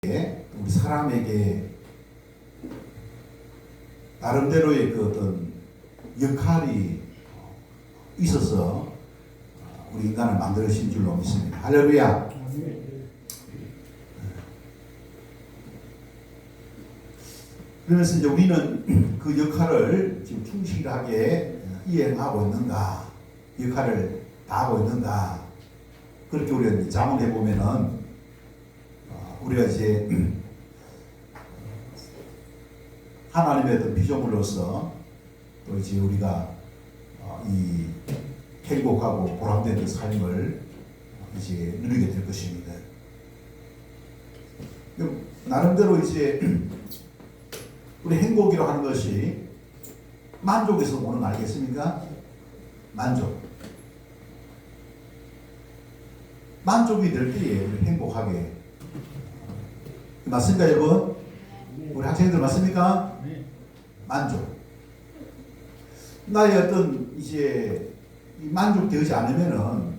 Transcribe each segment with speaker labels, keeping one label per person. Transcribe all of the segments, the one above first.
Speaker 1: 우리 사람에게 나름대로의 그 어떤 역할이 있어서 우리 인간을 만드신 줄로 믿습니다. 할렐루야. 그러면서 이제 우리는 그 역할을 지금 충실하게 이행하고 있는가, 역할을 다하고 있는가, 그렇게 우리가 자문해 보면은 우리가 이제 하나님의 어떤 피조물로서 또 이제 우리가 이 행복하고 보람된 그 삶을 이제 누리게 될 것입니다. 나름대로 이제 우리 행복이라고 하는 것이 만족에서 오는 거 아니겠습니까? 만족이 될 때에 우리 행복하게. 맞습니까, 여러분? 우리 학생들 맞습니까? 만족. 나의 어떤 이제 만족되지 않으면은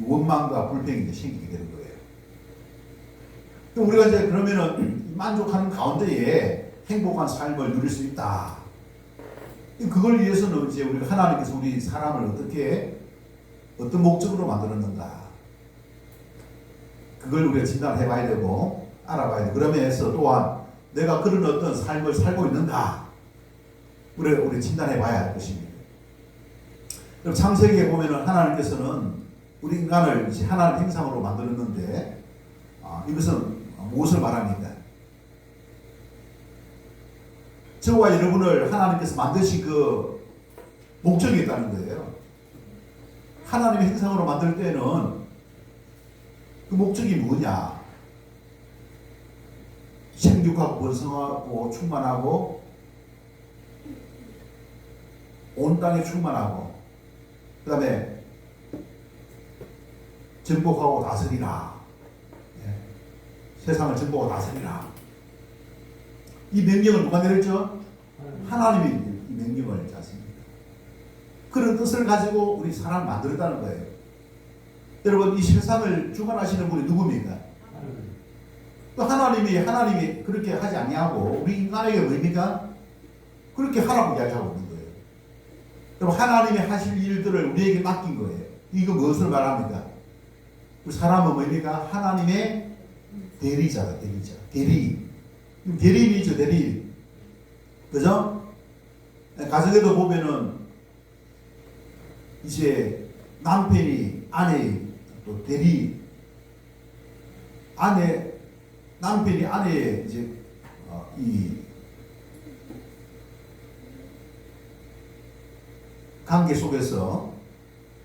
Speaker 1: 원망과 불평이 생기게 되는 거예요. 우리가 이제 그러면은 만족하는 가운데에 행복한 삶을 누릴 수 있다. 그걸 위해서는 이제 우리가 하나님께서 우리 사람을 어떤 목적으로 만들었는가. 그걸 우리가 진단해 봐야 되고 알아봐야 돼. 그러면서 또한 내가 그런 어떤 삶을 살고 있는가. 우리 진단해 봐야 할 것입니다. 그럼 창세기에 보면은 하나님께서는 우리 인간을 이제 하나님 형상으로 만들었는데 이것은 무엇을 말합니까? 저와 여러분을 하나님께서 만드신 그 목적이 있다는 거예요. 하나님의 형상으로 만들 때는 그 목적이 뭐냐? 생육하고 번성하고 충만하고 온 땅에 충만하고 그 다음에 정복하고 다스리라. 세상을 정복하고 다스리라. 이 명령을 누가 내렸죠? 하나님이 이 명령을 짰습니다. 그런 뜻을 가지고 우리 사람을 만들었다는 거예요. 여러분, 이 세상을 주관하시는 분이 누굽니까? 또 하나님이 그렇게 하지 아니하고 우리 인간에게 뭐입니까? 그렇게 하라고 이야기하고 있는 거예요. 여러분, 하나님이 하실 일들을 우리에게 맡긴 거예요. 이거 무엇을 말합니까? 우리 사람은 뭐입니까? 하나님의 대리자다, 대리자. 대리인이죠, 대리인. 그죠? 가정에도 보면은 이제 남편이 아내의 또 남편이 아내의 이제 이 관계 속에서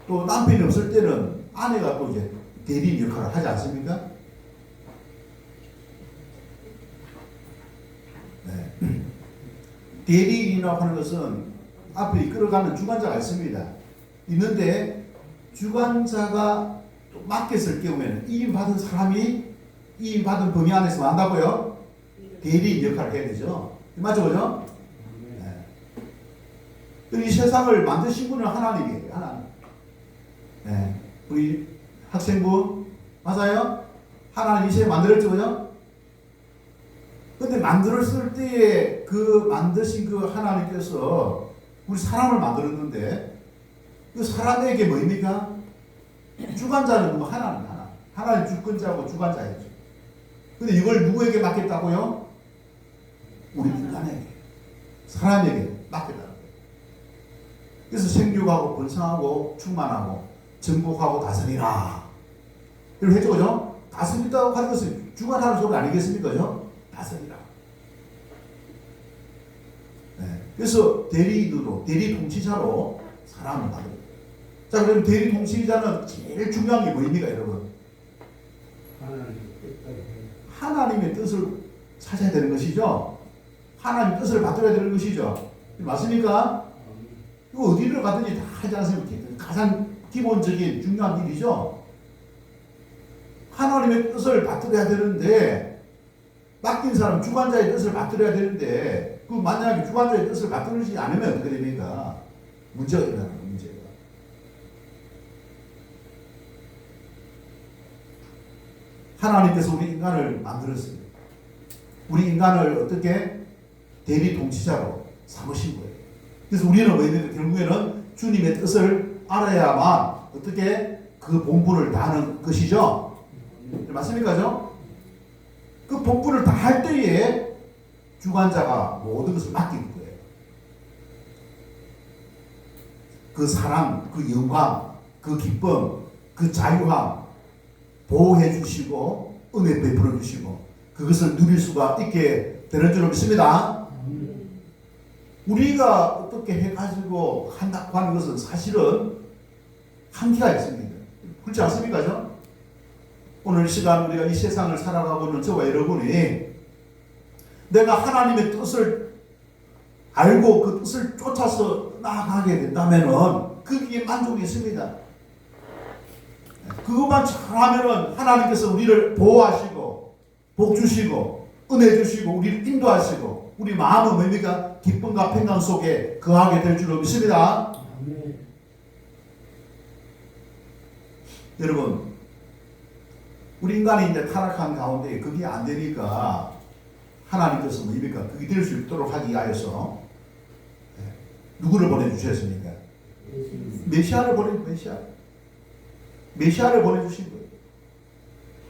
Speaker 1: 또 남편이 없을 때는 아내가 또 이제 대리인 역할을 하지 않습니까? 네. 대리인이라고 하는 것은 앞에 이끌어가는 주관자가 있는데 주관자가 또 맡겼을 경우에는 이임받은 사람이 이임받은 범위 안에서 뭐 한다고요? 대리인 역할을 해야 되죠. 맞죠, 그죠? 네. 이 세상을 만드신 분은 하나님이에요. 하나님. 네. 우리 학생분 맞아요? 하나님 이 세상 만들었죠, 그죠? 근데 만들었을 때에 그 만드신 그 하나님께서 우리 사람을 만들었는데 그 사람에게 뭐입니까? 주관자는 뭐 하나님 주권자고 주관자였죠. 근데 이걸 누구에게 맡겼다고요? 우리 인간에게, 사람에게 맡겼다는 거예요. 그래서 생육하고 번성하고 충만하고 정복하고 다스리라. 이렇게 했죠, 그죠? 다스린다고 하는 것은 주관하는 소리 아니겠습니까, 그죠? 다스리라. 네. 그래서 대리 통치자로 사람을 만들어요. 자, 그럼 대리 통치자는 제일 중요한 게 뭐입니까, 여러분? 하나님의 뜻을 찾아야 되는 것이죠. 하나님의 뜻을 받들어야 되는 것이죠. 맞습니까? 이거 어디를 가든지 다 하지 않습니까? 가장 기본적인 중요한 일이죠. 하나님의 뜻을 받들어야 되는데 맡긴 사람 주관자의 뜻을 받들어야 되는데 그 만약에 주관자의 뜻을 받들지 않으면 어떻게 됩니까? 문제가 일어나는 거예요. 문제가. 하나님께서 우리 인간을 만들었어요. 우리 인간을 어떻게 대리 통치자로 삼으신 거예요. 그래서 우리는 뭐냐면 결국에는 주님의 뜻을 알아야만 어떻게 그 본분을 다하는 것이죠. 맞습니까? 그 본분을 다 할 때에 주관자가 모든 것을 맡기는 거예요. 그 사랑, 그 영광, 그 기쁨, 그 자유함 보호해 주시고 은혜 베풀어 주시고 그것을 누릴 수가 있게 되는 줄 믿습니다. 우리가 어떻게 해가지고 한다고 하는 것은 사실은 한계가 있습니다. 그렇지 않습니까? 오늘 시간 우리가 이 세상을 살아가고 있는 저와 여러분이 내가 하나님의 뜻을 알고 그 뜻을 쫓아서 나아가게 된다면은 거기에 만족이 있습니다. 그것만 잘하면은 하나님께서 우리를 보호하시고 복 주시고 은혜 주시고 우리를 인도하시고 우리 마음은 뭡니까? 기쁨과 평강 속에 거하게 될 줄로 믿습니다. 여러분, 우리 인간이 이제 타락한 가운데 그게 안 되니까 하나님께서 뭡니까? 그게 될 수 있도록 하기 위하여서 누구를 보내주셨습니까? 메시아를 보내주신 거예요.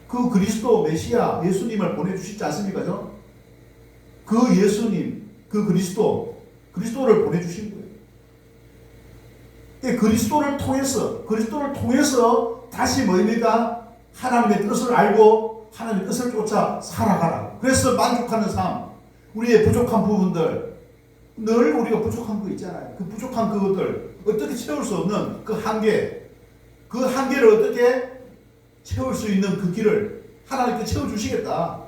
Speaker 1: 그 그리스도 메시아 예수님을 보내주시지 않습니까? 그 예수님, 그 그리스도를 보내주신 거예요. 그리스도를 통해서 다시 뭡니까? 하나님의 뜻을 알고 하나님의 뜻을 쫓아 살아가라. 그래서 만족하는 삶, 우리의 부족한 부분들, 늘 우리가 부족한 거 있잖아요. 그 부족한 그것들 어떻게 채울 수 없는 그 한계, 그 한계를 어떻게 채울 수 있는 그 길을 하나님께 채워주시겠다.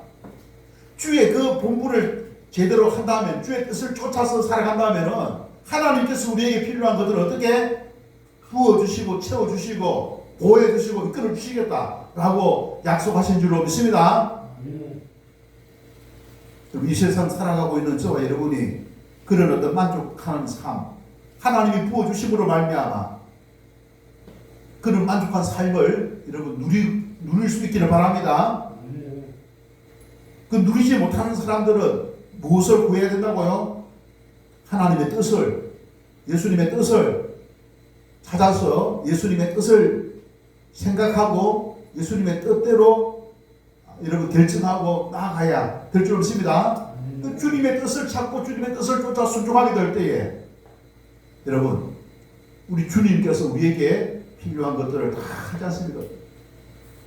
Speaker 1: 주의 그 본분을 제대로 한다면, 주의 뜻을 쫓아서 살아간다면 하나님께서 우리에게 필요한 것들을 어떻게 부어주시고 채워주시고 보호해주시고 이끌어주시겠다라고 약속하신 줄로 믿습니다. 이 세상 살아가고 있는 저와 여러분이 그런 어떤 만족하는 삶, 하나님이 부어주심으로 말미암아 그런 만족한 삶을 여러분 누릴 수 있기를 바랍니다. 그 누리지 못하는 사람들은 무엇을 구해야 된다고요? 하나님의 뜻을, 예수님의 뜻을 찾아서 예수님의 뜻을 생각하고 예수님의 뜻대로 여러분 결정하고 나아가야 될 줄 믿습니다. 주님의 뜻을 찾고 주님의 뜻을 쫓아 순종하게 될 때에 여러분 우리 주님께서 우리에게 필요한 것들을 다 하지 않습니까?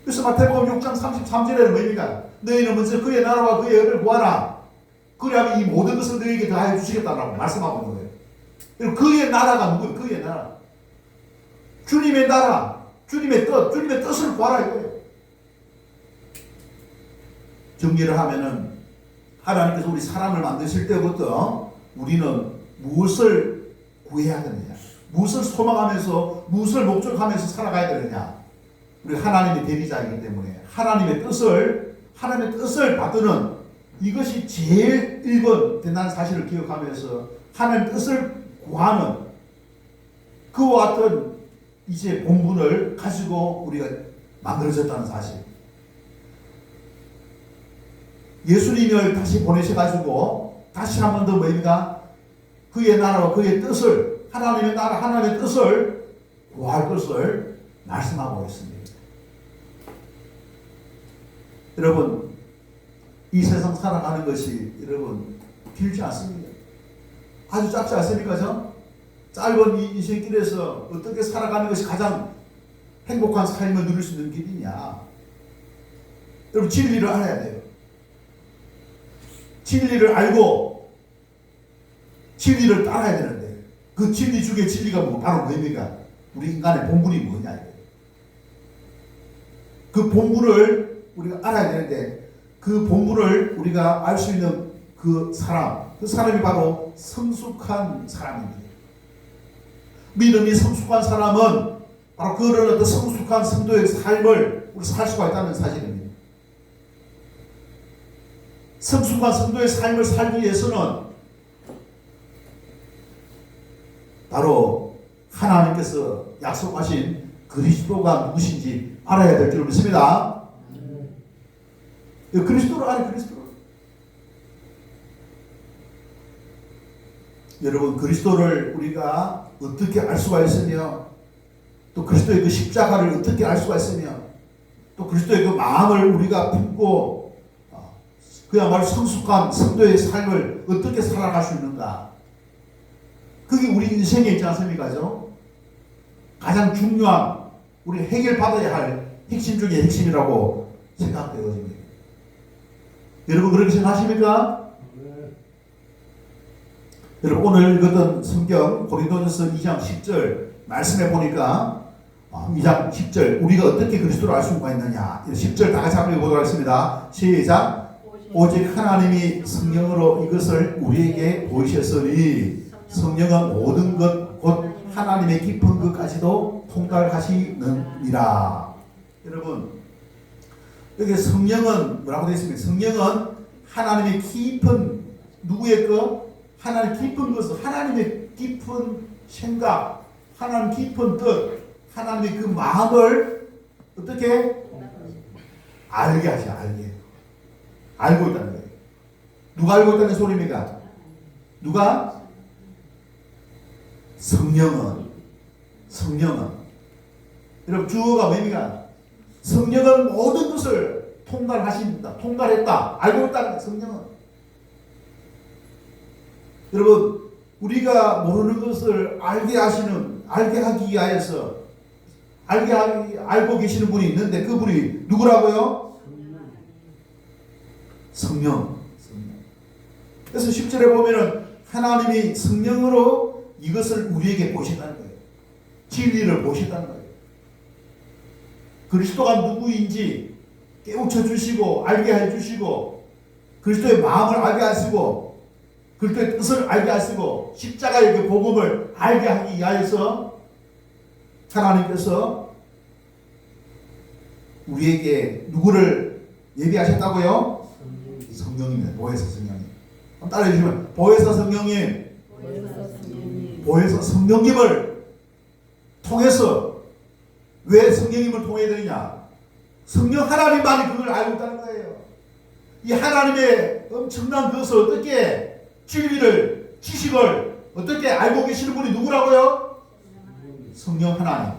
Speaker 1: 그래서 마태복음 6장 33절에는 뭡니까? 너희는 먼저 그의 나라와 그의 의를 구하라. 그리하면 이 모든 것을 너희에게 더하여 주시겠다라고 말씀하고 있는 거예요. 그의 나라가 누구예요? 그의 나라. 주님의 나라, 주님의 뜻을 구하라 이거예요. 정리를 하면은 하나님께서 우리 사람을 만드실 때부터 우리는 무엇을 구해야 되느냐, 무엇을 소망하면서 무엇을 목적하면서 살아가야 되느냐. 우리 하나님의 대리자이기 때문에 하나님의 뜻을 받드는 이것이 제일 1번 된다는 사실을 기억하면서 하나님의 뜻을 구하는 그와 같은 이제 본분을 가지고 우리가 만들어졌다는 사실. 예수님을 다시 보내셔가지고 다시 한 번 더 뭡니까? 그의 나라와 그의 뜻을, 하나님의 나라, 하나님의 뜻을 구할 것을 말씀하고 있습니다. 여러분, 이 세상 살아가는 것이 여러분 길지 않습니다. 아주 짧지 않습니까? 짧은 이 인생길에서 어떻게 살아가는 것이 가장 행복한 삶을 누릴 수 있는 길이냐. 여러분, 진리를 알아야 돼요. 진리를 알고 진리를 따라야 되는데 그 진리 중에 진리가 바로 뭡니까? 우리 인간의 본분이 뭐냐. 그 본분을 우리가 알아야 되는데 그 본분을 우리가 알 수 있는 그 사람이 바로 성숙한 사람입니다. 믿음이 성숙한 사람은 바로 그런 어떤 성숙한 성도의 삶을 우리 살 수가 있다는 사실입니다. 성숙한 성도의 삶을 살기 위해서는 바로 하나님께서 약속하신 그리스도가 누구신지 알아야 될 줄 믿습니다. 그리스도를 알아요. 여러분 그리스도를 우리가 어떻게 알 수가 있으며 또 그리스도의 그 십자가를 어떻게 알 수가 있으며 또 그리스도의 그 마음을 우리가 품고 그야말로 성숙한 성도의 삶을 어떻게 살아갈 수 있는가. 그게 우리 인생에 있지 않습니까? 가장 중요한 우리 해결받아야 할 핵심 중에 핵심이라고 생각되어집니다. 여러분 그렇게 생각하십니까? 네. 여러분 오늘 읽었던 성경 고린도전서 2장 10절 말씀해 보니까 2장 10절 우리가 어떻게 그리스도를 알 수가 있느냐 10절 다 같이 한번 읽어보도록 하겠습니다. 시작. 오직 하나님이 성령으로 이것을 우리에게 보이셨으니 성령은 모든 것 곧 하나님의 깊은 것까지도 통달하시느니라. 여러분 여기 성령은 뭐라고 되어 있습니까? 성령은 하나님의 깊은 누구의 것? 하나님 깊은 것을 하나님의 깊은 생각, 하나님 깊은 뜻, 하나님의 그 마음을 어떻게 알게 하셔. 알고 있다는 거예요. 누가 알고 있다는 소리입니까? 누가? 성령은 여러분 주어가 뭡니까? 성령은 모든 것을 통달하신다. 통달했다. 알고 있다는 성령은. 여러분 우리가 모르는 것을 알게 하기 위하여서 알고 계시는 분이 있는데 그분이 누구라고요? 성령. 그래서 10절에 보면은 하나님이 성령으로 이것을 우리에게 보시다는 거예요. 진리를 보시다는 거예요. 그리스도가 누구인지 깨우쳐 주시고 알게 해 주시고 그리스도의 마음을 알게 하시고 그리스도의 뜻을 알게 하시고 십자가의 그 복음을 알게 하기 위하여서 하나님께서 우리에게 누구를 예비하셨다고요? 성령입니다. 보혜사 성령님. 한번 따라해 주시면 보혜사 성령님. 보혜사 성령님을 통해서 왜 성령님을 통해야 되느냐? 성령 하나님만이 그걸 알고 있다는 거예요. 이 하나님의 엄청난 그것을 어떻게 진리를 지식을 어떻게 알고 계시는 분이 누구라고요? 성령 하나님.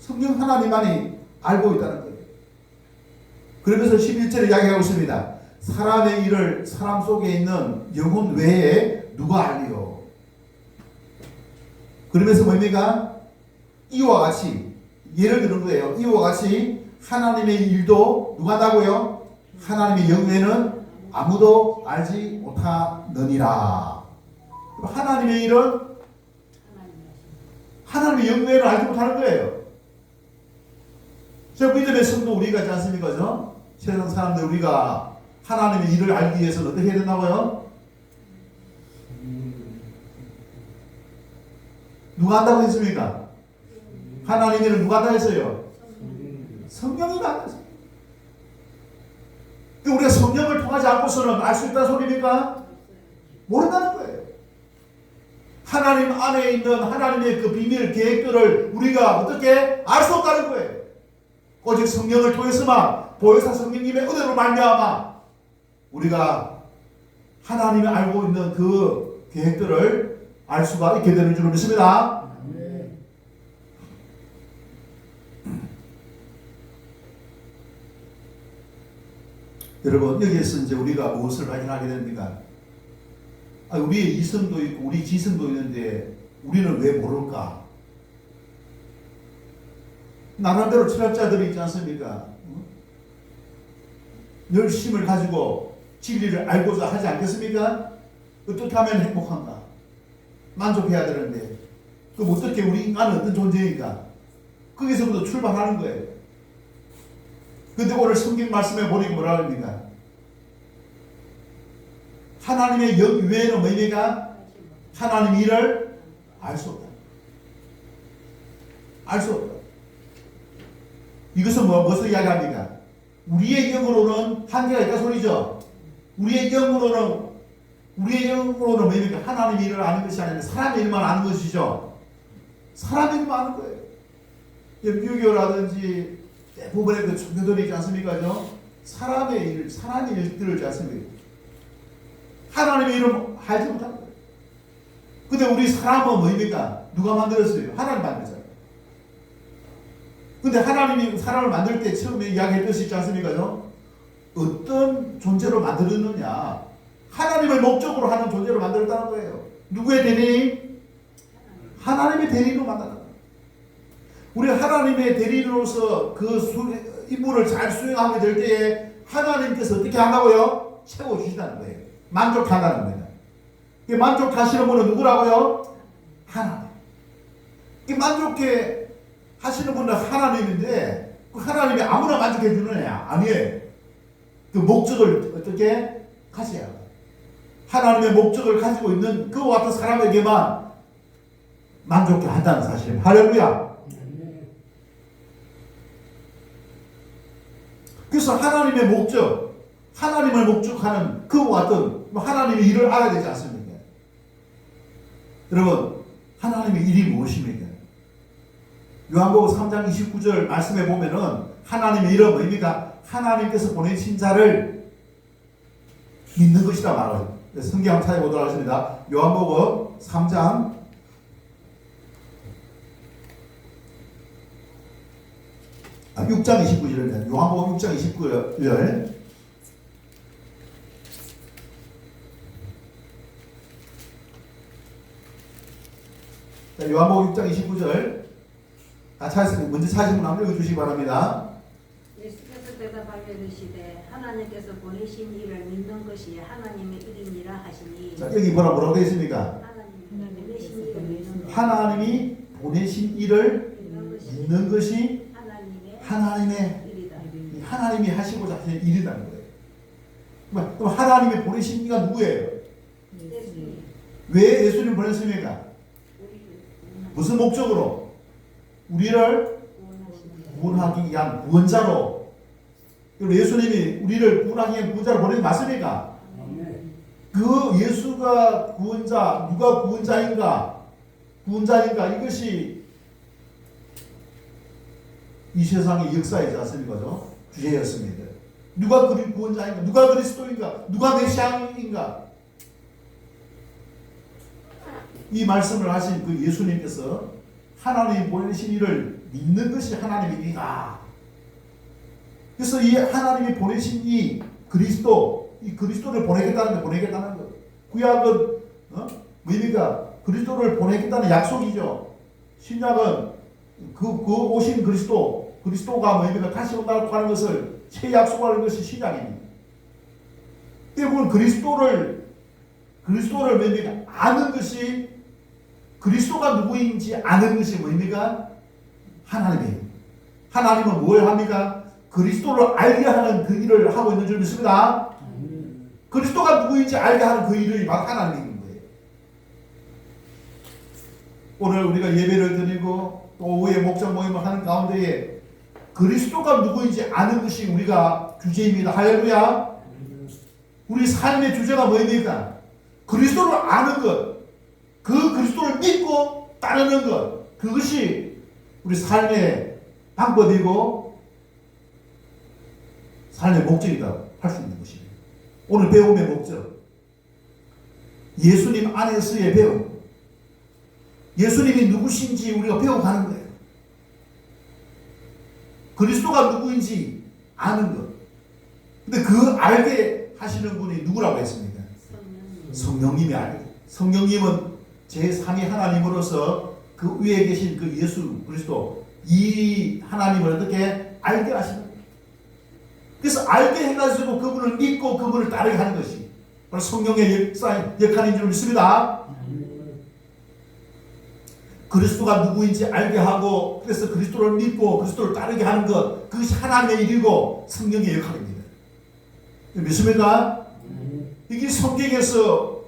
Speaker 1: 성령 하나님만이 알고 있다는 거예요. 그러면서 11절에 이야기하고 있습니다. 사람의 일을 사람 속에 있는 영혼 외에 누가 알리요? 그러면서 뭡니까? 이와 같이 예를 드는 거예요. 이와 같이 하나님의 일도 누가 한다고요? 하나님의 영외는 아무도 알지 못하느니라. 하나님의 일은 하나님의 영외는 알지 못하는 거예요. 저 믿음의 성도 우리가 있지 않습니까? 세상 사람들 우리가 하나님의 일을 알기 위해서는 어떻게 해야 된다고요? 누가 한다고 했습니까? 하나님의 일을 누가 한다고 했어요? 성령이 한다고 했어요. 우리가 성령을 통하지 않고서는 알 수 있다는 소리입니까? 모른다는 거예요. 하나님 안에 있는 하나님의 그 비밀 계획들을 우리가 어떻게 알 수 없다는 거예요. 오직 성령을 통해서만 보혜사 성령님의 은혜로 말미암아 우리가 하나님이 알고 있는 그 계획들을 알 수가 있게 되는 줄 믿습니다. 네. 여러분 여기에서 이제 우리가 무엇을 발견하게 됩니까? 우리의 이성도 있고 우리 지성도 있는데 우리는 왜 모를까? 나름대로 철학자들이 있지 않습니까? 열심을 가지고 진리를 알고자 하지 않겠습니까? 어떻게 하면 행복한가? 만족해야 되는데 그럼 어떻게 우리 인간은 어떤 존재인가? 거기서부터 출발하는 거예요. 근데 오늘 성경 말씀에 보니까 뭐라 합니까? 하나님의 영 외에는 뭡니까? 하나님 일을 알 수 없다. 알 수 없다. 이것은 무엇을 이야기합니까? 우리의 영으로는 한계가 있다 소리죠. 우리의 영으로는 뭡니까? 하나님의 일을 아는 것이 아니라 사람의 일만 아는 것이죠. 사람의 일만 아는 거예요. 유교라든지 대부분의 그 종교들이 있지 않습니까? 사람의 일들을 있지 않습니까? 하나님의 일은 알지 못한 거예요. 근데 우리 사람은 뭡니까? 누가 만들었어요? 하나님 만들잖아요. 근데 하나님이 사람을 만들 때 처음에 이야기했듯이 있지 않습니까? 어떤 존재로 만들었느냐? 하나님을 목적으로 하는 존재로 만들었다는 거예요. 누구의 대리인? 하나님의 대리인으로 만들었다. 우리 하나님의 대리인으로서 그 임무를 잘 수행하게 될 때에 하나님께서 어떻게 한다고요? 채워주신다는 거예요. 만족한다는 거예요. 만족하시는 분은 누구라고요? 하나님. 만족해 하시는 분은 하나님인데 그 하나님이 아무나 만족해 주느냐? 아니에요. 그 목적을 어떻게 가져야 해요. 하나님의 목적을 가지고 있는 그와 같은 사람에게만 만족해 한다는 사실. 할렐루야. 그래서 하나님의 목적, 하나님을 목적하는 그와 같은 하나님의 일을 알아야 되지 않습니까? 여러분, 하나님의 일이 무엇입니까? 요한복음 3장 29절 말씀에 보면은 하나님의 일은 뭡니까? 하나님께서 보내신 자를 믿는 것이다 말하죠. 성경 한번 찾아보도록 하겠습니다. 요한복음 3장 6장 29절입니다. 요한복음 6장 29절. 요한복음 6장 29절. 먼저 찾으시면 한번 읽어주시기 바랍니다.
Speaker 2: 예수께서 대답하여 이르시되 하나님께서 보내신 이를 믿는 것이 하나님의 일이니라 하시니.
Speaker 1: 자, 여기 뭐라고 되어 있습니까? 하나님이 보내신 이를 믿는 것이 하나님의 일이다. 하나님이 하시고자 하신 일이라는 거예요. 그럼 하나님이 보내신 이가 누구예요? 예수님. 왜 예수님 보냈습니까? 무슨 목적으로? 우리를 구원하기 위한 구원자로. 예수님이 우리를 구원하기 위한 구원자로 보낸 게 맞습니까? 그 예수가 구원자, 누가 구원자인가? 이것이 이 세상의 역사이지 않습니까? 주제였습니다. 누가 구원자인가? 누가 그리스도인가? 누가 메시아인가? 이 말씀을 하신 그 예수님께서 하나님이 보내신 이를 믿는 것이 하나님의 일이다. 그래서 이 하나님이 보내신 이 그리스도를 보내겠다는 거. 구약은 뭡니까? 그리스도를 보내겠다는 약속이죠. 신약은 그 오신 그리스도가 뭡니까? 다시 온다고 하는 것을 재약속하는 것이 신약입니다. 결국은 그리스도를 뭡니까? 아는 것이, 그리스도가 누구인지 아는 것이 뭡니까? 하나님이에요. 하나님은 뭘 합니까? 그리스도를 알게 하는 그 일을 하고 있는 줄 믿습니다. 그리스도가 누구인지 알게 하는 그 일을 막 하나님인 거예요. 오늘 우리가 예배를 드리고 또 오후에 목장 모임을 하는 가운데에 그리스도가 누구인지 아는 것이 우리가 주제입니다. 할렐루야. 우리 삶의 주제가 뭐입니까? 그리스도를 아는 것, 그 그리스도를 믿고 따르는 것, 그것이 우리 삶의 방법이고 삶의 목적이라고 할 수 있는 것입니다. 오늘 배움의 목적, 예수님 안에서의 배움, 예수님이 누구신지 우리가 배워가는 거예요. 그리스도가 누구인지 아는 것. 근데 그 알게 하시는 분이 누구라고 했습니까? 성령님이 알게. 성령님은 제3위 하나님으로서 그 위에 계신 그 예수 그리스도, 이 하나님을 어떻게 알게 하시는 거예요. 그래서 알게 해가지고 그분을 믿고 그분을 따르게 하는 것이 바로 성령의 역할인 줄 믿습니다. 그리스도가 누구인지 알게 하고, 그래서 그리스도를 믿고 그리스도를 따르게 하는 것, 그것이 하나님의 일이고 성령의 역할입니다. 믿습니까? 이게 성경에서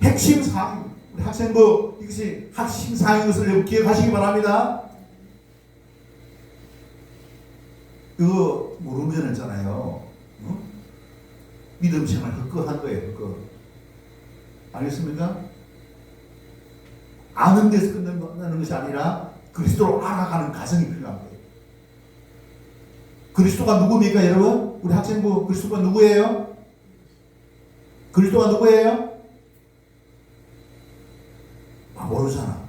Speaker 1: 핵심 사항, 우리 학생부 이것이 핵심 사항인 것을 기억하시기 바랍니다. 그거 모르면 있잖아요. 믿음 생활 헛것한 거예요. 헛것. 알겠습니까? 아는 데서 끝나는 것이 아니라 그리스도로 알아가는 과정이 필요한 거예요. 그리스도가 누굽니까, 여러분? 우리 학생부 그리스도가 누구예요? 그리스도가 누구예요? 모르잖아.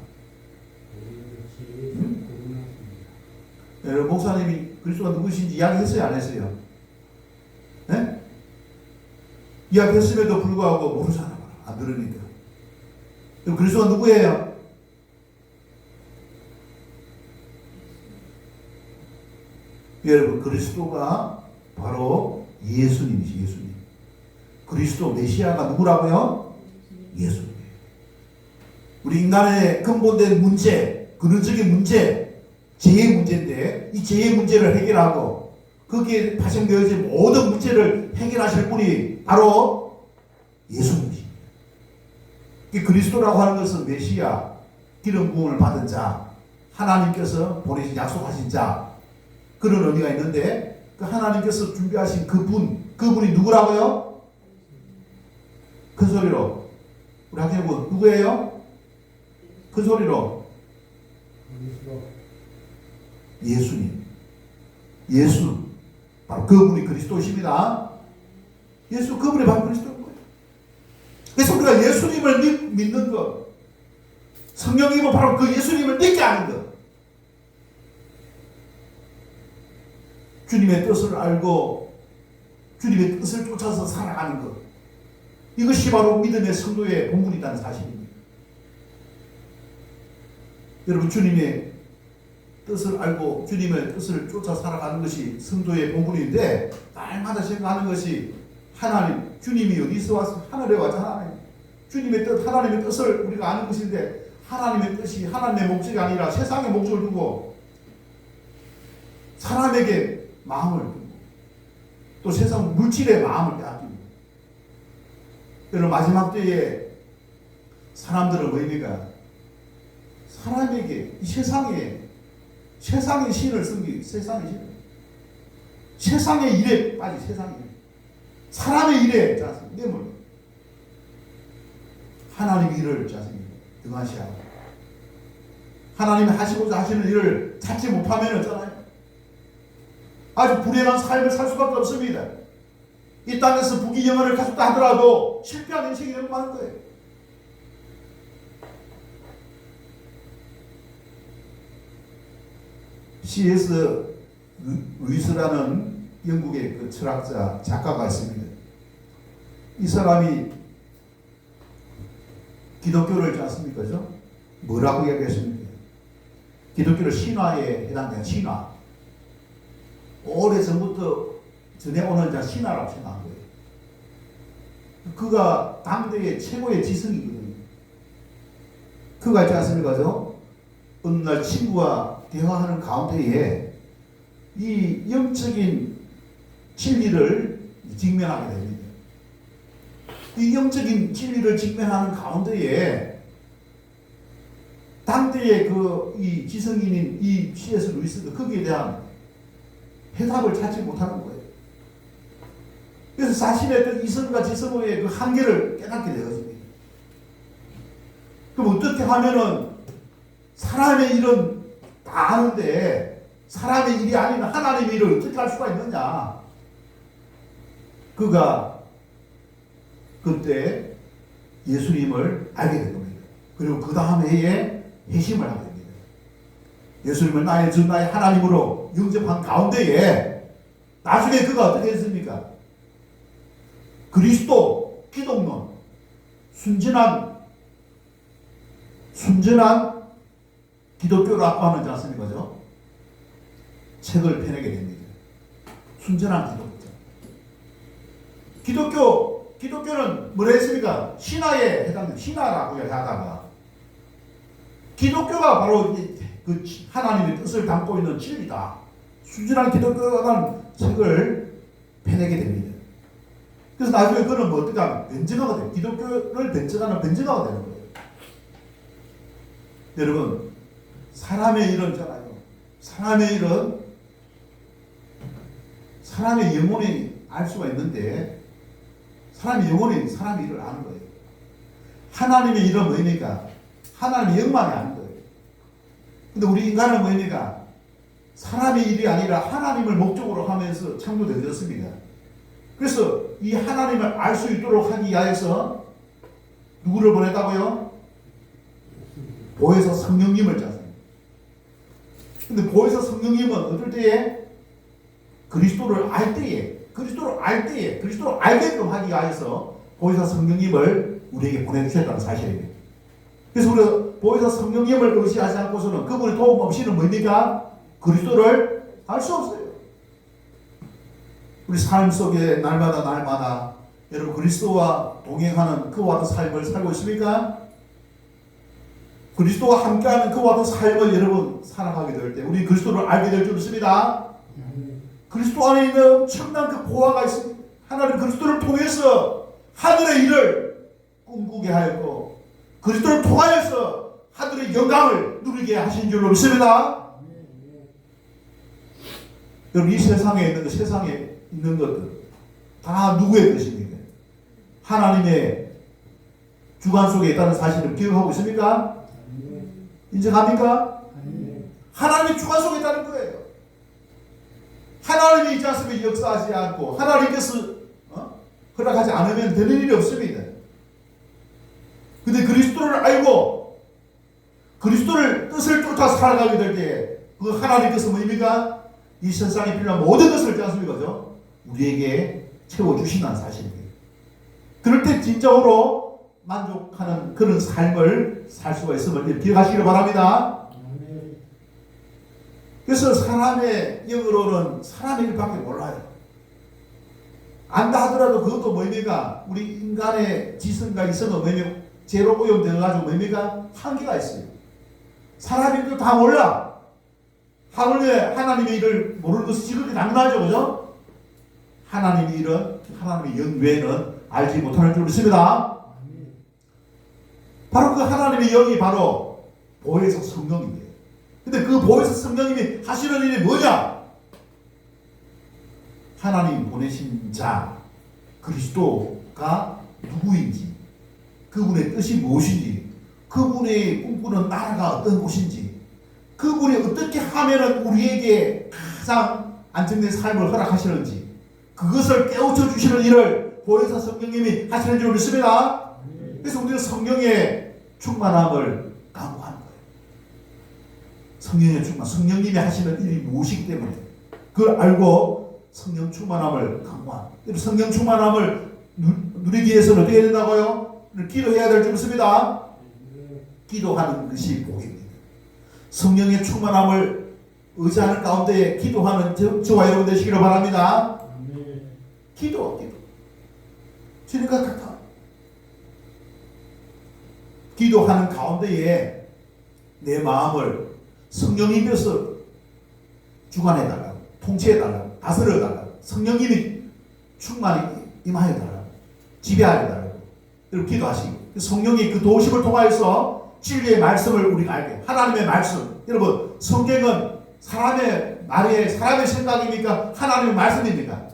Speaker 1: 여러분, 목사님이 그리스도가 누구신지 이야기했어요, 안 했어요? 네? 이야기했음에도 불구하고 모르잖아. 안 들으니까. 그럼 그리스도가 누구예요? 여러분, 그리스도가 바로 예수님이시, 예수님. 그리스도 메시아가 누구라고요? 예수님. 우리 인간의 근본된 문제, 근원적인 문제, 죄의 문제인데 이 죄의 문제를 해결하고 거기에 발생되어진 모든 문제를 해결하실 분이 바로 예수님이십니다. 그리스도라고 하는 것은 메시아, 기름 부음을 받은 자, 하나님께서 보내신 약속하신 자, 그런 의미가 있는데 그 하나님께서 준비하신 그분이 누구라고요? 큰 소리로 우리 학생분 누구예요? 큰 소리로 예수님. 예수 바로 그분이 그리스도십니다. 예수 그분이 바로 그리스도인 거예요. 그래서 우리가 예수님을 믿는 것, 성령님은 바로 그 예수님을 믿게 하는 것, 주님의 뜻을 알고 주님의 뜻을 쫓아서 살아가는 것, 이것이 바로 믿음의 성도의 본분이라는 사실입니다. 여러분, 주님의 뜻을 알고 주님의 뜻을 쫓아 살아가는 것이 성도의 본분인데, 날마다 생각하는 것이 하나님, 주님이 어디서 와서 하늘에 왔잖아요. 주님의 뜻, 하나님의 뜻을 우리가 아는 것인데, 하나님의 뜻이 하나님의 목적이 아니라 세상의 목적을 두고 사람에게 마음을 두고 또 세상 물질의 마음을 빼앗기고, 여러분, 마지막 때에 사람들은 뭐입니까? 사람에게, 이 세상의 신을 섬기, 세상의 일에 빠지, 세상의 일. 사람의 일에 매몰. 하나님의 일을 등한시하고, 하나님이 하시고자 하시는 일을 찾지 못하면 아주 불행한 삶을 살 수밖에 없습니다. 이 땅에서 부귀영화를 가졌다 하더라도 실패한 인생이 너무 많은 거예요. C.S. 루이스라는 영국의 그 철학자, 작가가 있습니다. 이 사람이 기독교를 있지 않습니까? 뭐라고 이야기했습니까? 기독교를 신화에 해당되는 신화. 오래전부터 전해오는 신화라고 생각한 거예요. 그가 당대의 최고의 지성이거든요. 그가 있지 않습니까? 어느 날 친구와 대화하는 가운데에 이 영적인 진리를 직면하게 됩니다. 이 영적인 진리를 직면하는 가운데에 당대의 이 지성인인 이 C.S. 루이스도 거기에 대한 해답을 찾지 못하는 거예요. 그래서 자신의 그 이성과 지성의 그 한계를 깨닫게 되었습니다. 그럼 어떻게 하면은 사람의 일은 다 아는데 사람의 일이 아닌 하나님의 일을 어떻게 할 수가 있느냐? 그가 그때 예수님을 알게 된 겁니다. 그리고 그 다음 해에 회심을 하게 됩니다. 예수님을 나의 주 나의 하나님으로 영접한 가운데에 나중에 그가 어떻게 했습니까? 그리스도, 기독론, 순전한 기독교라고 하는 않습니까? 책을 펴내게 됩니다. 순전한 기독교는 뭐라 했습니까? 신화에 해당되는 신화라고 하다가 기독교가 바로 그 하나님의 뜻을 담고 있는 진리다. 순전한 기독교라는 책을 펴내게 됩니다. 그래서 나중에 그는 뭐 어떻게 하면 변증하게 돼요. 기독교를 변증하게 되는 거예요. 여러분, 사람의 일은 있잖아요. 사람의 영혼이 알 수가 있는데 사람의 영혼이 사람의 일을 아는 거예요. 하나님의 일은 뭐입니까? 하나님의 영만이 아는 거예요. 근데 우리 인간은 뭐입니까? 사람의 일이 아니라 하나님을 목적으로 하면서 창조되어졌습니다. 그래서 이 하나님을 알 수 있도록 하기 위해서 누구를 보냈다고요? 보혜사 성령님을 짰습니다. 근데 보혜사 성령님은 어떨 때에 그리스도를 알 때에 그리스도를 알게끔 하기 위해서 보혜사 성령님을 우리에게 보내주셨다는 사실입니다. 그래서 우리가 보혜사 성령님을 의지하지 않고서는 그분의 도움 없이는 뭡니까? 그리스도를 알 수 없어요. 우리 삶 속에 날마다 여러분 그리스도와 동행하는 그와 같은 삶을 살고 있습니까? 그리스도와 함께하는 그와 같은 삶을 여러분 살아가게 될 때 우리 그리스도를 알게 될 줄 믿습니다. 그리스도 안에 있는 엄청난 그 보화가 있습니다. 하나님 그리스도를 통해서 하늘의 일을 꿈꾸게 하였고 그리스도를 통하여서 하늘의 영광을 누리게 하신 줄로 믿습니다. 여러분 이 세상에 있는 것들 다 누구의 것입니까? 하나님의 주관 속에 있다는 사실을 기억하고 있습니까? 인정합니까? 하나님의 주관 속에 있다는 거예요. 하나님이 있지 않으면 역사하지 않고 하나님께서 허락하지 않으면 되는 일이 없습니다. 근데 그리스도를 알고 그리스도를 뜻을 쫓아 살아가게 될 때 그 하나님께서 뭡니까? 이 세상에 필요한 모든 것을 있지 않습니까? 우리에게 채워주신다는 사실입니다. 그럴 때 진정으로 만족하는 그런 삶을 살 수가 있음을 기억하시길 바랍니다. 그래서 사람의 영으로는 사람의 일밖에 몰라요. 안다 하더라도 그것도 뭡니까? 우리 인간의 지성과 이성은 뭡니까? 죄로 오염되어가지고 뭡니까? 한계가 있어요. 사람의 일도 다 몰라. 하물며 하나님의 일을 모르는 것이 지극히 당연하죠. 그죠? 하나님의 일은 하나님의 영 외에는 알지 못하는 줄 믿습니다. 바로 그 하나님의 영이 바로 보혜사 성령입니다. 근데 그 보혜사 성령님이 하시는 일이 뭐냐? 하나님 보내신 자 그리스도가 누구인지 그분의 뜻이 무엇인지 그분의 꿈꾸는 나라가 어떤 곳인지 그분이 어떻게 하면 우리에게 가장 안정된 삶을 허락하시는지 그것을 깨우쳐 주시는 일을 보혜사 성령님이 하시는 줄 믿습니다. 그래서 우리는 성령의 충만함을 강구하는 거예요. 성령의 충만, 성령님이 하시는 일이 무엇이기 때문에 그걸 알고 성령 충만함을 강구하는 거예요. 성령 충만함을 누리기 위해서는 어떻게 해야 된다고요? 기도해야 될 줄 믿습니다. 기도하는 것이 복입니다. 성령의 충만함을 의지하는 가운데 기도하는 저와 여러분 되시기를 바랍니다. 기도. 주님과 같아. 기도하는 가운데에 내 마음을 성령님께서 주관해달라고, 통치해달라고, 다스려달라고, 성령님이 충만히 임하여달라고, 지배하여달라고, 이렇게 기도하시고, 성령이 그 도우심을 통하여서 진리의 말씀을 우리가 알게, 하나님의 말씀. 여러분, 성경은 사람의 말이에요? 사람의 생각입니까? 하나님의 말씀입니까?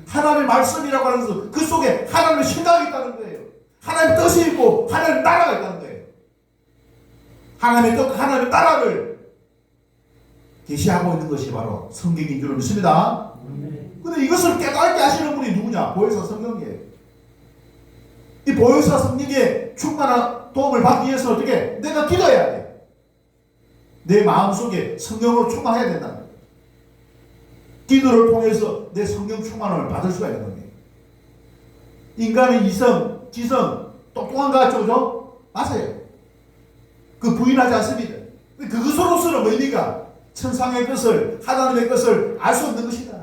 Speaker 1: 하나님의 말씀이라고 하는 것은 그 속에 하나님의 생각이 있다는 거예요. 하나님의 뜻이 있고 하나님의 나라가 있다는 거예요. 하나님의 뜻, 하나님의 나라를 계시하고 있는 것이 바로 성경인 줄 믿습니다. 근데 이것을 깨닫게 하시는 분이 누구냐? 보혜사 성령이에요. 이 보혜사 성령의 충만한 도움을 받기 위해서 어떻게? 내가 기도해야 돼. 내 마음속에 성령으로 충만해야 된다. 기도를 통해서 내 성령 충만함을 받을 수가 있는 겁니다. 인간의 이성, 지성, 똑똑한 것 같죠? 그죠? 맞아요. 그 부인하지 않습니다. 그것으로서는 뭡니까? 천상의 것을, 하나님의 것을 알 수 없는 것이다.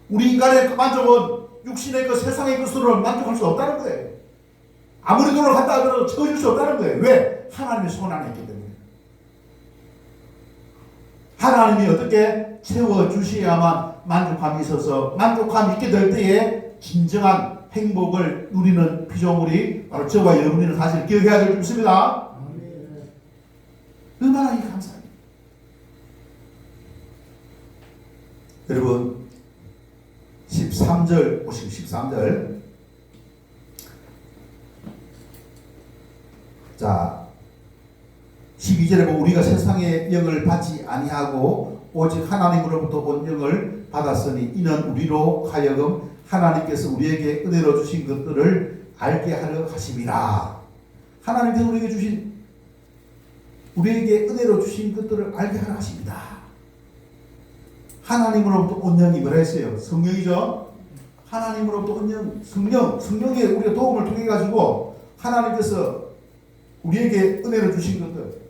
Speaker 1: 우리 인간의 만족은 육신의 것, 세상의 것으로 만족할 수 없다는 거예요. 아무리 노력한다 하더라도 채워줄 수 없다는 거예요. 왜? 하나님의 손 안에 있기 때문에. 하나님이 어떻게 채워주셔야만 만족함이 있어서 만족함이 있게 될 때에 진정한 행복을 누리는 피조물이 바로 저와 여러분이라는 사실을 기억해야 될 줄 믿습니다. 얼마나 이 감사합니다. 여러분 13절 보시고 13절 자 12절에 보면 우리가 세상의 영을 받지 아니하고 오직 하나님으로부터 온 영을 받았으니 이는 우리로 하여금 하나님께서 우리에게 은혜로 주신 것들을 알게 하려 하심이라. 하나님께서 우리에게 주신 우리에게 은혜로 주신 것들을 알게 하라 하십니다. 하나님으로부터 온 영이 뭐라 했어요? 성령이죠. 하나님으로부터 온 영, 성령에 우리가 도움을 통해 가지고 하나님께서 우리에게 은혜를 주신 것들,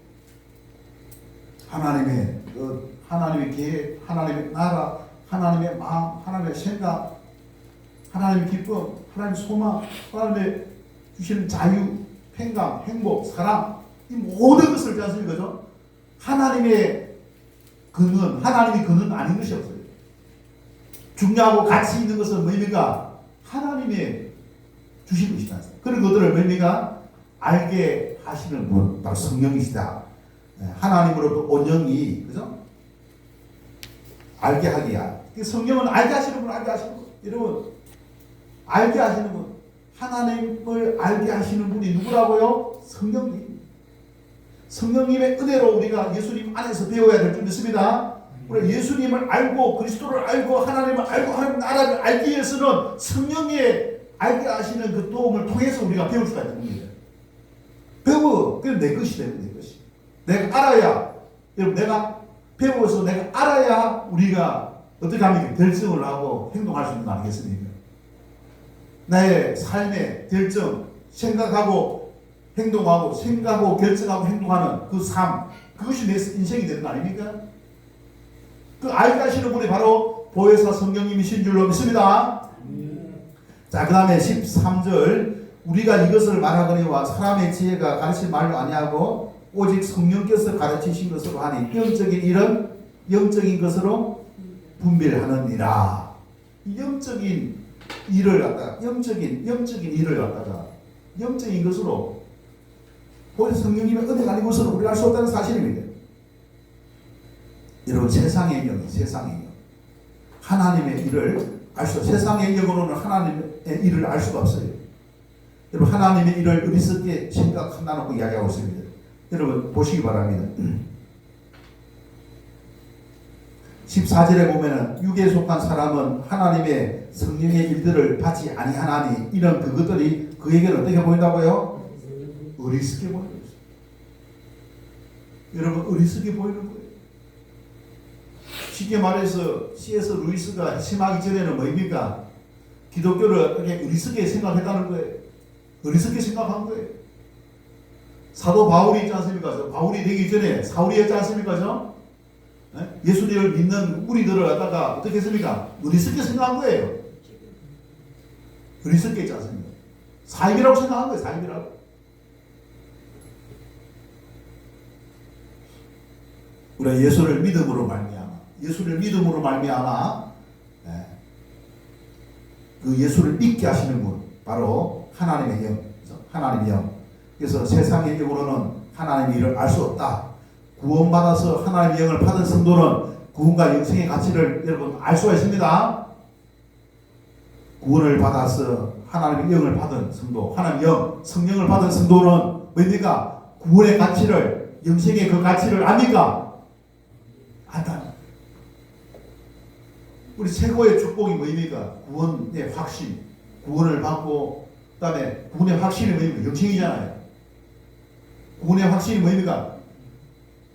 Speaker 1: 하나님의 계획, 하나님의 나라, 하나님의 마음, 하나님의 생각, 하나님의 기쁨, 하나님의 소망, 하나님의 주시는 자유, 평강, 행복, 사랑, 이 모든 것을 있지 않습니까? 그죠? 하나님의 하나님이 근원 아닌 것이 없어요. 중요하고 가치 있는 것은 뭡니까? 하나님의 주신 것이다. 그런 것들을 뭡니까? 알게 하시는 분, 바로 성령이시다. 하나님으로부터 온 영이, 그죠? 알게 하기야. 성령은 알게 하시는 분, 알게 하시는 분. 여러분, 알게 하시는 분, 하나님을 알게 하시는 분이 누구라고요? 성령님. 성령님의 은혜로 우리가 예수님 안에서 배워야 될 줄 믿습니다. 우리가 예수님을 알고 그리스도를 알고 하나님을 알고 하나님 나라를 알기 위해서는 성령의 알게 하시는 그 도움을 통해서 우리가 배울 수가 있는 겁니다. 배워. 그게 내 것이 되는 내 것이. 내가 알아야, 여러분, 내가 배워서 내가 알아야 우리가 어떻게 하면 결정을 하고 행동할 수 있는 거 아니겠습니까? 나의 삶의 결정, 생각하고 행동하고 생각하고 결정하고 행동하는 그 삶, 그것이 내 인생이 되는 거 아닙니까? 그 알게 하시는 분이 바로 보혜사 성령님이신 줄로 믿습니다. 자, 그 다음에 13절, 우리가 이것을 말하거니와 사람의 지혜가 가르친 말로 아니하고 오직 성령께서 가르치신 것으로 하니 영적인 일은 영적인 것으로 분별하느니라. 영적인 일을 갖다가 영적인 것으로 보혜사 성령님의 은혜가 아닌 것으로 우리가 알 수 없다는 사실입니다. 여러분, 세상의 영이 하나님의 일을 알 수 없어요. 세상의 영으로는 하나님의 일을 알 수가 없어요. 여러분, 하나님의 일을 어리석게 생각한다고 이야기하고 있습니다. 여러분, 보시기 바랍니다. 14절에 보면은 육에 속한 사람은 하나님의 성령의 일들을 받지 아니하나니 이런 그것들이 그에게는 어떻게 보인다고요? 어리석게 보이는 거죠. 여러분, 어리석게 보이는 거예요. 쉽게 말해서 C.S. 루이스가 핵심하기 전에는 뭡니까? 기독교를 이렇게 어리석게 생각했다는 거예요. 어리석게 생각한 거예요. 사도 바울이 있지 않습니까? 바울이 되기 전에 사울이었지 않습니까? 예수님을 믿는 무리들을 갖다가 어떻게 했습니까? 어리석게 생각한 거예요. 어리석게 했지 않습니까? 사입이라고 생각한 거예요. 사입이라고. 우리가 예수를 믿음으로 말미암아 그 예수를 믿게 하시는 분, 바로 하나님의 영. 그래서 세상의 영으로는 하나님의 일을 알 수 없다. 구원받아서 하나님의 영을 받은 성도는 구원과 영생의 가치를 여러분 알 수가 있습니다. 구원을 받아서 하나님의 영을 받은 성도, 하나님의 영, 성령을 받은 성도는 뭡니까? 구원의 가치를, 영생의 그 가치를 압니까? 안다. 우리 최고의 축복이 뭐입니까? 구원의 확신. 구원을 받고, 그 다음에 구원의 확신이 뭐입니까? 영생이잖아요. 구원의 확신이 뭐입니까?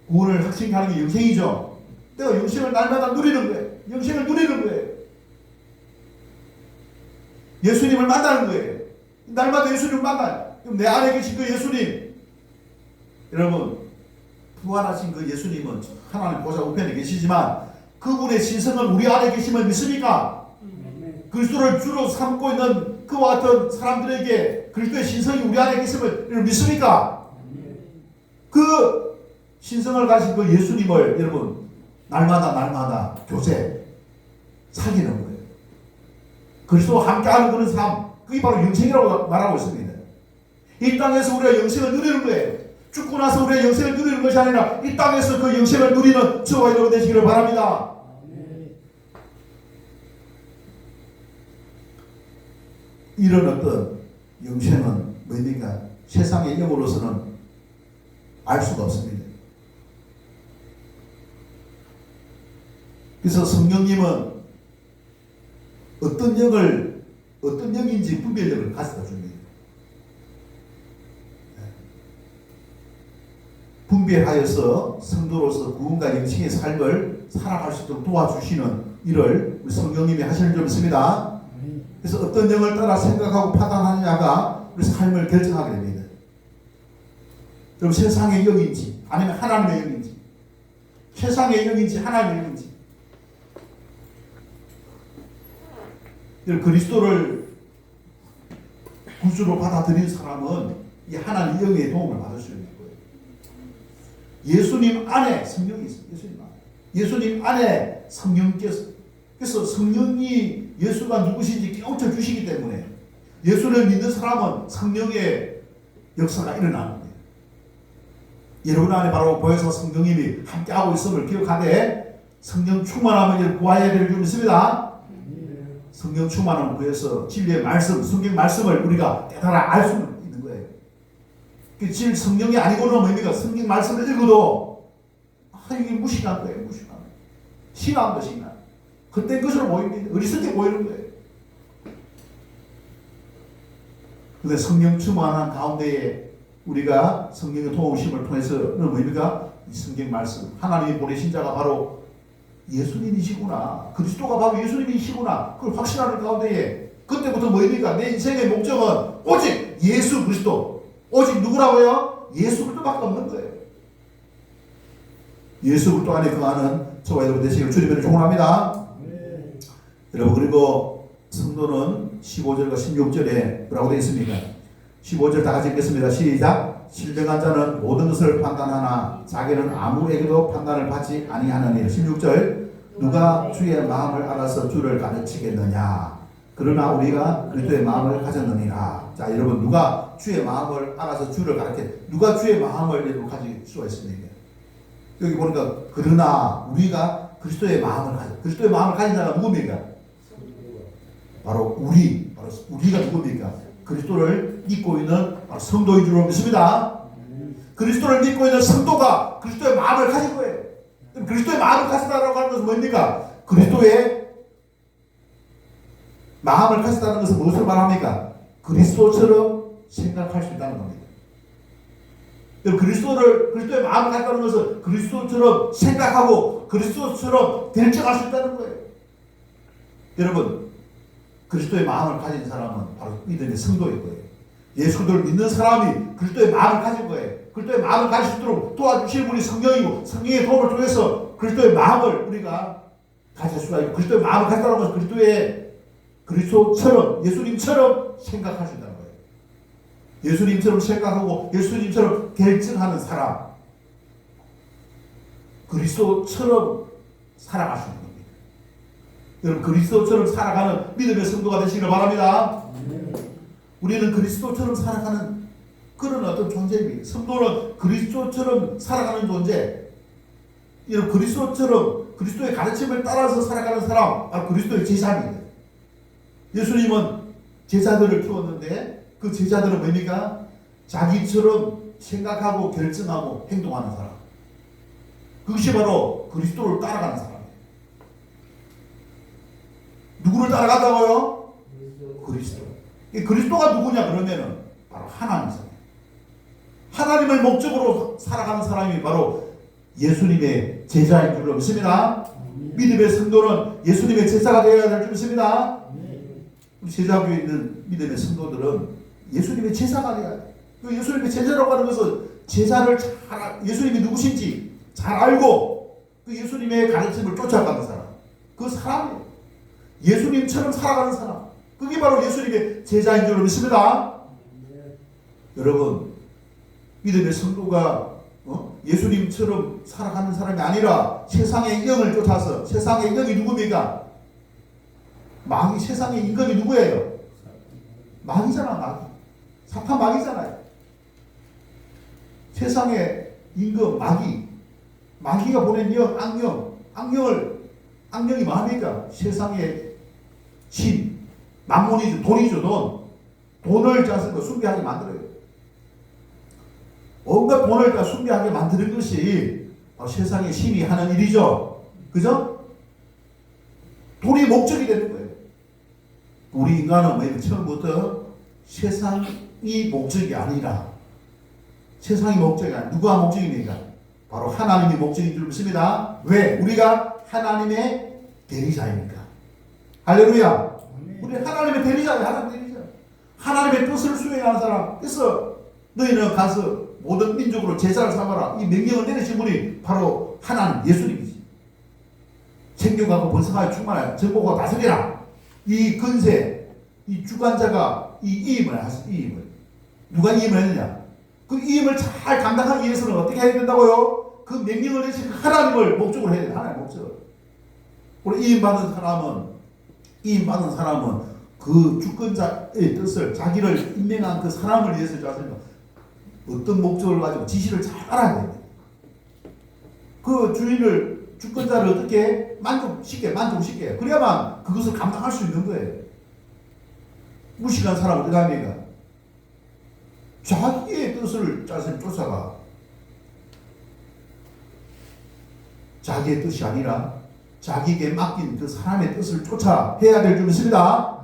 Speaker 1: 구원을 확신케 하는 게 영생이죠. 내가 영생을 날마다 누리는 거예요. 영생을 누리는 거예요. 예수님을 만나는 거예요. 날마다 예수님을 만나요. 그럼 내 안에 계신 그 예수님, 여러분, 부활하신 그 예수님은 하나님 보좌 우편에 계시지만 그분의 신성은 우리 안에 계심을 믿습니까? 그리스도를 주로 삼고 있는 그와 같은 사람들에게 그리스도의 신성이 우리 안에 계심을 믿습니까? 그 신성을 가진 그 예수님을 여러분 날마다 교제 사귀는 거예요. 그리스도와 함께하는 그런 삶, 그게 바로 영생이라고 말하고 있습니다. 이 땅에서 우리가 영생을 누리는 거예요. 죽고 나서 우리의 영생을 누리는 것이 아니라 이 땅에서 그 영생을 누리는 저와 여러분 되시기를 바랍니다. 이런 어떤 영생은 뭡니까? 세상의 영으로서는 알 수가 없습니다. 그래서 성령님은 어떤 영인지 분별력을 가져다 줍니다. 분별하여서 성도로서 구원과 영생의 삶을 살아갈 수 있도록 도와주시는 일을 우리 성령님이 하시는 줄 믿습니다. 그래서 어떤 영을 따라 생각하고 판단하느냐가 우리 삶을 결정하게 됩니다. 그럼 세상의 영인지 아니면 하나님의 영인지, 세상의 영인지 하나님의 영인지, 그리스도를 구주로 받아들인 사람은 이 하나님 영의 도움을 받을 수 있는 거예요. 예수님 안에 성령이 있어요. 예수님 안에 성령께서, 그래서 성령이 예수가 누구신지 깨우쳐 주시기 때문에 예수를 믿는 사람은 성령의 역사가 일어나는 거예요. 여러분 안에 바로 보혜사 성령님이 함께하고 있음을 기억하되 성령 충만하면 구하여야 될 줄 믿습니다. 성령 충만함을 구해서 진리의 말씀, 성경 말씀을 우리가 깨달아 알 수 있는 거예요. 질 성령이 아니고는 뭡니까? 성경 말씀을 읽어도 이게 무식한 거예요. 무식한 거예요. 신앙도 신앙. 그때 것으로 보입니다. 어리석게 보이는 거예요. 근데 성령 충만한 가운데에 우리가 성령의 도우심을 통해서는 뭡니까? 이 성경 말씀, 하나님이 보내신 자가 바로 예수님이시구나. 그리스도가 바로 예수님이시구나. 그걸 확신하는 가운데에 그때부터 뭡니까? 내 인생의 목적은 오직 예수 그리스도. 오직 누구라고요? 예수 그리스도밖에 없는 거예요. 예수 그리스도 안에 거하는 저와 여러분 되시길 주님을 축원합니다. 여러분, 그리고 성도는 15절과 16절에 뭐라고 되어 있습니까? 15절 다 같이 읽겠습니다. 시작. 신령한 자는 모든 것을 판단하나 자기는 아무에게도 판단을 받지 아니하느니. 16절. 누가 주의 마음을 알아서 주를 가르치겠느냐. 그러나 우리가 그리스도의 마음을 가졌느니라. 자, 여러분, 누가 주의 마음을 알아서 주를 누가 주의 마음을 여러분 가질 수가 있습니까? 여기 보니까 그러나 우리가 그리스도의 마음을 그리스도의 마음을 가진 자가 누굽니까? 바로 우리가 누굽니까? 그리스도를 믿고 있는 성도인 줄 믿습니다. 그리스도를 믿고 있는 성도가 그리스도의 마음을 가진 거예요. 그리스도의 마음을 가진다고 하는 것은 뭡니까? 그리스도의 마음을 가진다는 것은 무엇을 말합니까? 그리스도처럼 생각할 수 있다는 겁니다. 그리스도의 마음을 가진다는 것은 그리스도처럼 생각하고 그리스도처럼 결정할 수 있다는 거예요. 여러분, 그리스도의 마음을 가진 사람은 바로 믿음의 성도일 거예요. 예수를 믿는 사람이 그리스도의 마음을 가진 거예요. 그리스도의 마음을 가질 수 있도록 도와주실 분이 성령이고, 성령의 도움을 통해서 그리스도의 마음을 우리가 가질 수가 있고, 그리스도의 마음을 가진다는 것은 그리스도처럼, 예수님처럼 생각할 수 있다는 거예요. 예수님처럼 생각하고 예수님처럼 결정하는 사람, 그리스도처럼 살아갈 수 있는 겁니다. 여러분, 그리스도처럼 살아가는 믿음의 성도가 되시기를 바랍니다. 우리는 그리스도처럼 살아가는 그런 어떤 존재입니다. 성도는 그리스도처럼 살아가는 존재. 이런 그리스도처럼 그리스도의 가르침을 따라서 살아가는 사람, 바로 그리스도의 제자입니다. 예수님은 제자들을 키웠는데 그 제자들은 뭡니까? 자기처럼 생각하고 결정하고 행동하는 사람. 그것이 바로 그리스도를 따라가는 사람이에요. 누구를 따라간다고요? 그리스도. 그리스도가 누구냐 그러면은 바로 하나님이잖아요. 하나님을 목적으로 살아가는 사람이 바로 예수님의 제자인 줄로 믿습니다. 믿음의 성도는 예수님의 제자가 되어야 될 줄 믿습니다. 우리 제자교에 있는 믿음의 성도들은 예수님의 제자가 되어야 돼요. 예수님의 제자라고 하는 것은 제자를 예수님이 누구신지 잘 알고 그 예수님의 가르침을 쫓아가는 사람, 그 사람이에요. 예수님처럼 살아가는 사람, 그게 바로 예수님의 제자인 줄 믿습니다. 여러분, 믿음의 성도가 예수님처럼 살아가는 사람이 아니라 세상의 영을 쫓아서, 세상의 영이 누굽니까? 마귀, 세상의 임금이 누구예요? 마귀잖아, 마귀. 사탄 마귀잖아요. 세상의 임금, 마귀. 마귀가 보낸 영, 악령이 뭡니까? 세상의 신, 만몬이죠, 돈이죠, 돈. 돈을 짜서 숭배하게 만들어요. 온갖 돈을 다 숭배하게 만드는 것이 세상의 신이 하는 일이죠. 그죠? 돈이 목적이 되는 거예요. 우리 인간은 처음부터 세상이 목적이 아니라 세상이 목적이 아니라 누가 목적입니까? 바로 하나님이 목적인 줄 믿습니다. 왜? 우리가 하나님의 대리자입니까? 할렐루야. 우리 하나님의 대리자예요. 하나님의 대리자. 하나님의 뜻을 수행하는 사람. 그래서 너희는 가서 모든 민족으로 제자를 삼아라. 이 명령을 내리신 분이 바로 하나님 예수님이지. 생명하고 번성하여 충만하여 전복하고 다스리라. 이 근세, 이 주관자가 이 이임을 하시. 이임을 누가 이임을 했느냐? 그 이임을 잘 감당하기 위해서는 어떻게 해야 된다고요? 그 명령을 내신 하나님을 목적으로 해야 돼. 하나님 목적. 우리 이임받은 사람은 그 주권자의 뜻을 자기를 임명한 그 사람을 위해서 자신가 어떤 목적을 가지고 지시를 잘 알아야 됩니다. 그 주권자를 어떻게 만족시켜 그래야만 그것을 감당할 수 있는 거예요. 무식한 사람은 어떻게 합니까? 자기의 뜻을 쫓아가. 자기의 뜻이 아니라 자기에게 맡긴 그 사람의 뜻을 쫓아 해야 될 줄 믿습니다.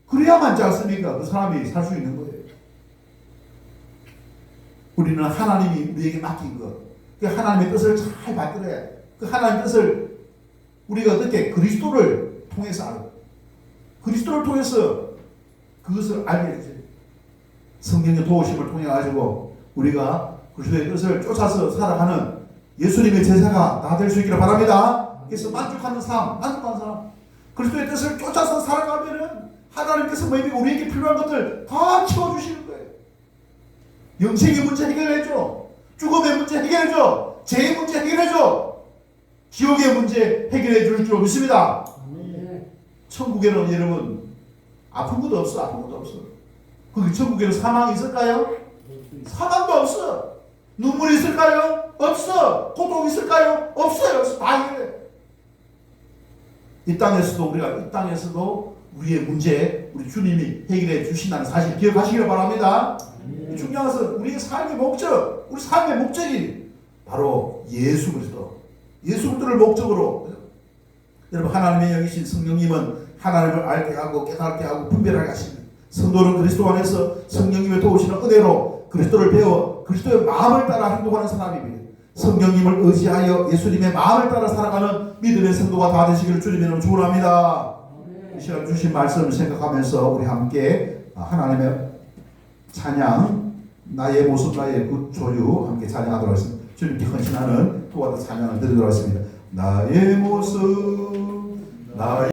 Speaker 1: 그래야만 지 않습니까? 그 사람이 살 수 있는 거예요. 우리는 하나님이 우리에게 맡긴 것, 그 하나님의 뜻을 잘 받들어야 돼. 그 하나님의 뜻을 우리가 어떻게 그리스도를 통해서 알고, 그리스도를 통해서 그것을 알게 되죠. 성령의 도우심을 통해 가지고 우리가 그리스도의 뜻을 쫓아서 살아가는 예수님의 제자가 다 될 수 있기를 바랍니다. 그래서 만족하는 삶, 그리스도의 뜻을 쫓아서 살아가면은 하나님께서 우리에게 필요한 것들 다 채워주시는 거예요. 영생의 문제 해결해줘. 죽음의 문제 해결해줘. 죄의 문제 해결해줘. 지옥의 문제 해결해 줄 줄 믿습니다. 천국에는 여러분 아픈 것도 없어. 그 천국에는 사망이 있을까요? 사망도 없어. 눈물이 있을까요? 없어. 고통이 있을까요? 없어요. 다 해결해. 이 땅에서도 우리의 문제, 우리 주님이 해결해 주신다는 사실 기억하시길 바랍니다. 중요한 것은 우리의 삶의 목적, 우리 삶의 목적이 바로 예수 그리스도를 목적으로. 여러분, 하나님의 여기신 성령님은 하나님을 알게 하고 깨닫게 하고 분별하게 하십니다. 성도는 그리스도 안에서 성령님의 도우시는 은혜로 그리스도를 배워 그리스도의 마음을 따라 행동하는 사람입니다. 성령님을 의지하여 예수님의 마음을 따라 살아가는 믿음의 성도가 다 되시기를 주님의 이름으로 축원합니다. 이 시간 주신 말씀을 생각하면서 우리 함께 하나님의 찬양, 나의 모습 나의 구조유 함께 찬양하도록 하겠습니다. 주님께 헌신하는 또한 찬양을 드리도록 하겠습니다. 나의 모습 나의